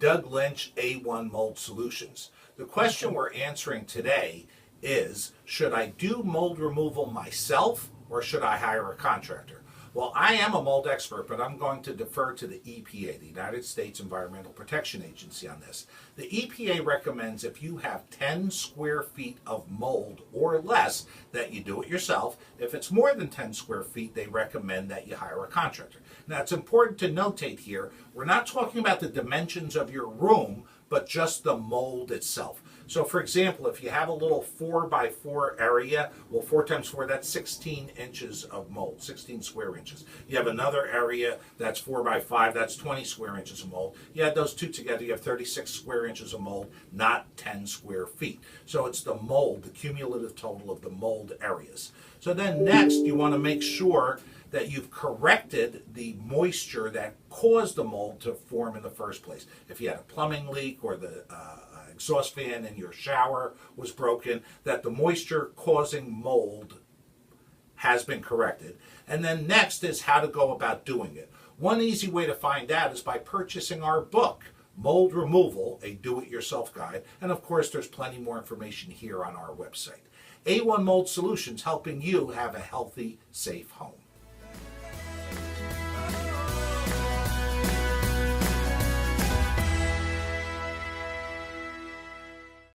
Doug Lynch, A1 Mold Solutions. The question we're answering today is, should I do mold removal myself or should I hire a contractor? Well, I am a mold expert, but I'm going to defer to the EPA, the United States Environmental Protection Agency, on this. The EPA recommends if you have 10 square feet of mold or less that you do it yourself. If it's more than 10 square feet, they recommend that you hire a contractor. Now, it's important to notate here, we're not talking about the dimensions of your room, but just the mold itself. So for example, if you have a little 4x4 area, well, 4 times 4, that's 16 inches of mold, 16 square inches. You have another area that's 4x5, that's 20 square inches of mold. You add those two together, you have 36 square inches of mold, not 10 square feet. So it's the mold, the cumulative total of the mold areas. So then next, you want to make sure that you've corrected the moisture that caused the mold to form in the first place. If you had a plumbing leak or the exhaust fan in your shower was broken, that the moisture causing mold has been corrected. And then next is how to go about doing it. One easy way to find out is by purchasing our book, Mold Removal, a do-it-yourself guide. And of course, there's plenty more information here on our website. A1 Mold Solutions, helping you have a healthy, safe home.